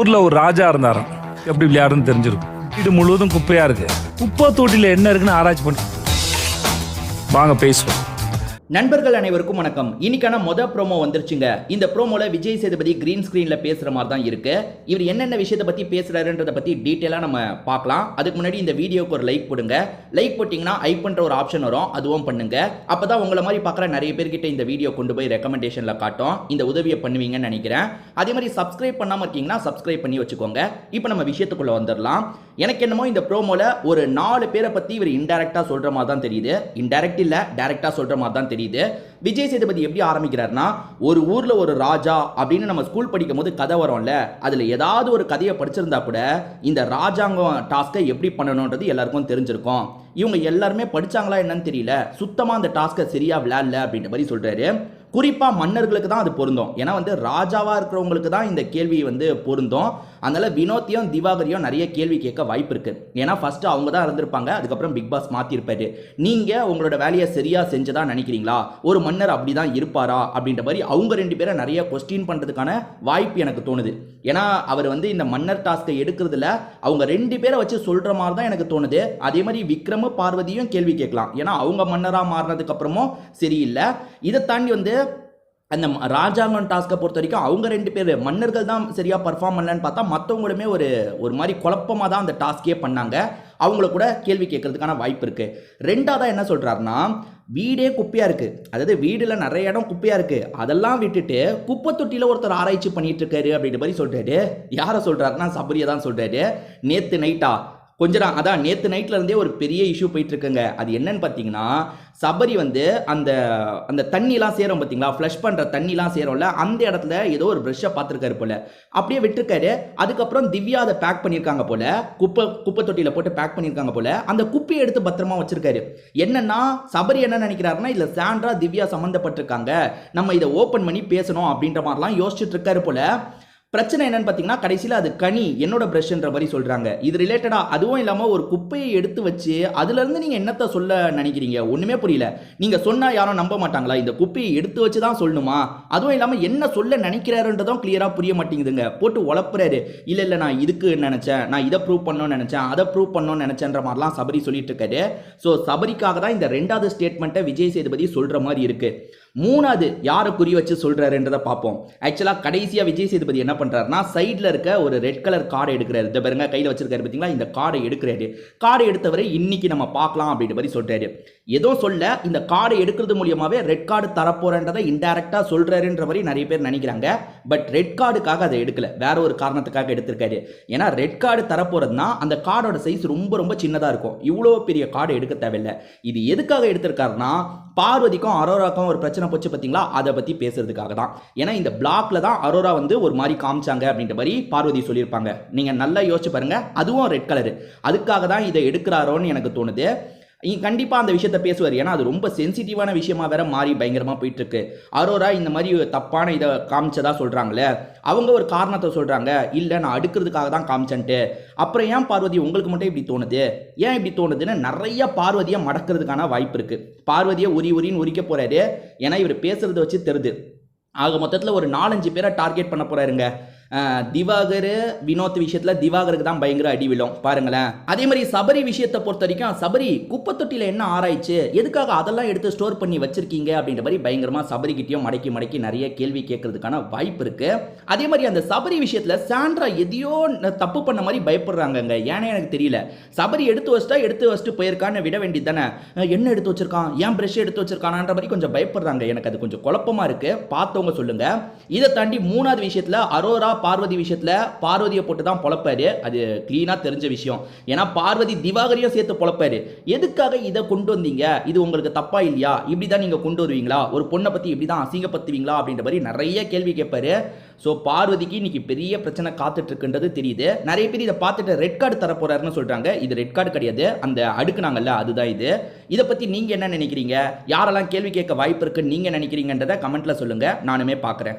ஊர்ல ஒரு ராஜா இருந்தார். எப்படி விளையாடுன்னு தெரிஞ்சிருக்கும். வீடு முழுவதும் குப்பையா இருக்கு. குப்பை தொட்டில என்ன இருக்குன்னு ஆராய்ச்சி பண்ணி வாங்க பேசுவோம். நண்பர்கள் அனைவருக்கும் வணக்கம். இன்னைக்கான ப்ரோமோ வந்துருச்சுங்க. இந்த ப்ரோமோல விஜய் சேதுபதி கிரீன் ஸ்கிரீன்ல பேசுற மாதிரி தான் இருக்கு. இவர் என்னென்ன விஷயத்தை பத்தி பேசுறாருன்றத பத்தி டீடைலா நம்ம பார்க்கலாம். அதுக்கு முன்னாடி இந்த வீடியோக்கு ஒரு லைக் போடுங்க. லைக் போட்டீங்கன்னா ஐப் பண்ற ஒரு ஆப்ஷன் வரும், அதுவும் பண்ணுங்க. அப்பதான் உங்களை மாதிரி பார்க்குற நிறைய பேர்கிட்ட இந்த வீடியோ கொண்டு போய் ரெக்கமெண்டேஷன்ல காட்டும். இந்த உதவியை பண்ணுவீங்கன்னு நினைக்கிறேன். அதே மாதிரி சப்ஸ்கிரைப் பண்ணாம இருக்கீங்கன்னா சப்ஸ்கிரைப் பண்ணி வச்சுக்கோங்க. இப்போ நம்ம விஷயத்துக்குள்ள வந்துடலாம். எனக்கு என்னமோ இந்த ப்ரோமோல ஒரு 4 பேரை பத்தி இவர் இன்டைரக்டா சொல்ற மாதிரி தான் தெரியுது. இன்டைரக்ட் இல்ல, டைரக்டா சொல்ற மாதிரி தான் தெரியுது. விஜய் சேதுபதி எப்படி ஆரம்பிக்கிறார்னா, ஒரு ஊர்ல ஒரு ராஜா அப்படின்னு நம்ம ஸ்கூல் படிக்கும் போது கதை வரும்ல, அதுல ஏதாவது ஒரு கதையை படிச்சிருந்தா கூட இந்த ராஜாங்கம் டாஸ்கை எப்படி பண்ணணும்ன்றது எல்லாருக்கும் தெரிஞ்சிருக்கும். இவங்க எல்லாருமே படிச்சாங்களா என்னன்னு தெரியல, சுத்தமா அந்த டாஸ்கை சரியா விளையாடல அப்படின்ற மாதிரி சொல்றாரு. குறிப்பா மன்னர்களுக்கு தான் அது பொருந்தும். ஏன்னா ராஜாவா இருக்கிறவங்களுக்கு தான் இந்த கேள்வி பொருந்தும். அதனால வினோத்தையும் திவாகரையும் நிறைய கேள்வி கேட்க வாய்ப்பு இருக்கு. ஏன்னா ஃபர்ஸ்ட் அவங்க தான் இருந்திருப்பாங்க, அதுக்கப்புறம் பிக் பாஸ் மாத்திருப்பாரு. நீங்க உங்களோட வேலையை சரியா செஞ்சதா நினைக்கிறீங்களா? ஒரு மன்னர் அப்படிதான் இருப்பாரா அப்படின்ற மாதிரி அவங்க 2 பேரை நிறைய கொஸ்டின் பண்றதுக்கான வாய்ப்பு எனக்கு தோணுது. ஏன்னா அவர் இந்த மன்னர் டாஸ்கை எடுக்கிறதுல அவங்க 2 பேரை வச்சு சொல்ற மாதிரி தான் எனக்கு தோணுது. அதே மாதிரி விக்ரம் பார்வதியும் கேள்வி கேட்கலாம். ஏன்னா அவங்க மன்னரா மாறினதுக்கு அப்புறமும் சரியில்லை. இதை தாண்டி அந்த ராஜாங்கம் டாஸ்கை பொறுத்த வரைக்கும் அவங்க 2 பேர் மன்னர்கள் தான் சரியா பர்ஃபார்ம் பண்ணலன்னு பார்த்தா மற்றவங்களுமே ஒரு மாதிரி குழப்பமாக தான் அந்த டாஸ்கே பண்ணாங்க. அவங்கள கூட கேள்வி கேட்கறதுக்கான வாய்ப்பு இருக்கு. ரெண்டாவதா என்ன சொல்றாருன்னா, வீடே குப்பையா இருக்கு, அதாவது வீடுல நிறைய இடம் குப்பையா இருக்கு, அதெல்லாம் விட்டுட்டு குப்பை தொட்டியில ஒருத்தர் ஆராய்ச்சி பண்ணிட்டு இருக்காரு அப்படின்ற மாதிரி சொல்றாரு. யாரை சொல்றாருன்னா சபரியை தான் சொல்றாரு. நேத்து நைட்டா அதான் நேற்று நைட்ல இருந்தே ஒரு பெரிய இஷ்யூ போயிட்டு இருக்குங்க. அது என்னன்னு பார்த்தீங்கன்னா, சபரி அந்த அந்த தண்ணிலாம் சேரும் பார்த்தீங்களா, ஃப்ளஷ் பண்ணுற தண்ணிலாம் சேரும்ல, அந்த இடத்துல ஏதோ ஒரு ப்ரஷ்ஷை பார்த்துருக்காரு போல, அப்படியே விட்டுருக்காரு. அதுக்கப்புறம் திவ்யா அதை பேக் பண்ணியிருக்காங்க போல, குப்பை தொட்டியில் போட்டு பேக் பண்ணியிருக்காங்க போல. அந்த குப்பையை எடுத்து பத்திரமா வச்சிருக்காரு. என்னன்னா சபரி என்ன நினைக்கிறாருன்னா, இதில் சாண்ட்ரா திவ்யா சம்மந்தப்பட்டிருக்காங்க, நம்ம இதை ஓப்பன் பண்ணி பேசணும் அப்படின்ற மாதிரிலாம் யோசிச்சுட்டு இருக்காரு போல. பிரச்சனை என்னன்னு பார்த்தீங்கன்னா, கடைசியில் அது கனி என்னோட ப்ரஷ்ன்ற மாதிரி சொல்கிறாங்க. இது ரிலேட்டடா அதுவும் இல்லாமல் ஒரு குப்பையை எடுத்து வச்சு அதுலேருந்து நீங்கள் என்னத்தை சொல்ல நினைக்கிறீங்க? ஒன்றுமே புரியல. நீங்கள் சொன்னால் யாரும் நம்ப மாட்டாங்களா? இந்த குப்பையை எடுத்து வச்சு தான் சொல்லணுமா? அதுவும் இல்லாமல் என்ன சொல்ல நினைக்கிறாருன்றதும் கிளியராக புரிய மாட்டேங்குதுங்க. போட்டு உழப்புறாரு. இல்லை நான் இதுக்கு நினச்சேன், நான் இதை ப்ரூவ் பண்ணணும்னு நினச்சேன், அதை ப்ரூவ் பண்ணணும்னு நினச்சேன்ற மாதிரிலாம் சபரி சொல்லிட்டு இருக்காரு. ஸோ சபரிக்காக தான் இந்த 2வது ஸ்டேட்மெண்ட்டை விஜய் சேதுபதி சொல்கிற மாதிரி இருக்குது. 3வது யாரை குறி வச்சு சொல்றாருன்றதை பார்ப்போம். ஆக்சுவலாக கடைசியாக விஜய் சேதுபதி என்ன பண்ணுறாருன்னா, சைடில் இருக்க ஒரு ரெட் கலர் கார்டை எடுக்கிறாரு. இந்த பாருங்க கையில் வச்சிருக்காரு பார்த்தீங்களா, இந்த கார்டை எடுக்கிறாரு. கார்டை எடுத்தவரை இன்னைக்கு நம்ம பார்க்கலாம் அப்படின்ற மாதிரி சொல்றாரு. ஏதோ சொல்ல இந்த கார்டை எடுக்கிறது மூலியமாவே ரெட் கார்டு தரப்போறன்றதை இன்டைரக்டா சொல்றாருன்ற மாதிரி நிறைய பேர் நினைக்கிறாங்க. பட் ரெட் கார்டுக்காக அதை எடுக்கல, வேற ஒரு காரணத்துக்காக எடுத்திருக்காரு. ஏன்னா ரெட் கார்டு தரப்போறதுனா அந்த கார்டோட சைஸ் ரொம்ப ரொம்ப சின்னதாக இருக்கும். இவ்வளோ பெரிய கார்டு எடுக்க தேவையில்லை. இது எதுக்காக எடுத்திருக்காருன்னா, பார்வதிக்கும் அரோராக்கும் ஒரு பிரச்சனை போச்சு பார்த்தீங்களா, அதை பற்றி பேசுறதுக்காக தான். ஏன்னா இந்த பிளாக்ல தான் அரோரா ஒரு மாதிரி காமிச்சாங்க அப்படின்ற மாதிரி பார்வதி சொல்லியிருப்பாங்க. நீங்கள் நல்லா யோசிச்சு பாருங்க, அதுவும் ரெட் கலரு. அதுக்காக தான் இதை எடுக்கிறாரோன்னு எனக்கு தோணுது. கண்டிப்பாக அந்த விஷயத்தை பேசுவார். ஏன்னா அது ரொம்ப சென்சிட்டிவான விஷயமா வேற மாறி பயங்கரமாக போயிட்டு இருக்கு. அரோரா இந்த மாதிரி தப்பான இதை காமிச்சதா சொல்கிறாங்களே, அவங்க ஒரு காரணத்தை சொல்கிறாங்க, இல்லை நான் அடுக்கிறதுக்காக தான் காமிச்சேன்ட்டு. அப்புறம் ஏன் பார்வதி உங்களுக்கு மட்டும் இப்படி தோணுது, ஏன் இப்படி தோணுதுன்னு நிறைய பார்வதியை மடக்கிறதுக்கான வாய்ப்பு இருக்குது. பார்வதியை உரின்னு உரிக்க போகிறாரு. ஏன்னா இவர் பேசுகிறத வச்சு தெரியுது. ஆக மொத்தத்தில் ஒரு 4-5 பேரை டார்கெட் பண்ண போகிறாருங்க. திவாகர் வினோத் விஷயத்தில் திவாகருக்கு தான் பயங்கர அடி விழும் பாருங்களேன். அதே மாதிரி சபரி விஷயத்தை பொறுத்த வரைக்கும், சபரி குப்பை தொட்டியில் என்ன ஆராய்ச்சி, எதுக்காக அதெல்லாம் எடுத்து ஸ்டோர் பண்ணி வச்சிருக்கீங்க அப்படின்ற மாதிரி பயங்கரமாக சபரிக்கிட்டையும் மடக்கி நிறைய கேள்வி கேட்கறதுக்கான வாய்ப்பு இருக்கு. அதே மாதிரி அந்த சபரி விஷயத்தில் சாண்ட்ரா எதையோ தப்பு பண்ண மாதிரி பயப்படுறாங்க. ஏன்னா எனக்கு தெரியல. சபரி எடுத்து வச்சுட்டு போயிருக்கான்னு விட வேண்டியது தானே. என்ன எடுத்து வச்சிருக்கான், ஏன் பிரஷ் எடுத்து வச்சிருக்கானான்ற மாதிரி கொஞ்சம் பயப்படுறாங்க. எனக்கு அது கொஞ்சம் குழப்பமா இருக்கு, பார்த்தவங்க சொல்லுங்க. இதை தாண்டி 3வது விஷயத்தில் அரோரா பார்வதி விஷயத்துல பார்வதியை போட்டு தான் பொழப்பாரு. அது கிளீனா தெரிஞ்ச விஷயம். ஏன்னா பார்வதி திவாகரையும் சேர்த்து பொழப்பாரு. எதுக்காக இதை கொண்டு வந்தீங்க, இது உங்களுக்கு தப்பா இல்லையா, இப்படிதான் நீங்க கொண்டு வருவீங்களா, ஒரு பொண்ணை பத்தி இப்படிதான் அசிங்கப்படுத்துவீங்களா அப்படின்ற மாதிரி நிறைய கேள்வி கேட்பாரு. ஸோ பார்வதிக்கு இன்னைக்கு பெரிய பிரச்சனை காத்துட்டு இருக்குன்றது தெரியுது. நிறைய பேர் இதை பார்த்துட்டு ரெட் கார்டு தர போறாருன்னு சொல்றாங்க. இது ரெட் கார்டு கிடையாது, அந்த அடுக்குனாங்கல்ல அதுதான் இது. இதை பத்தி நீங்க என்ன நினைக்கிறீங்க? யாரெல்லாம் கேள்வி கேட்க வாய்ப்பு இருக்குன்னு நீங்க நினைக்கிறீங்கன்றதை கமெண்ட்ல சொல்லுங்க, நானுமே பார்க்குறேன்.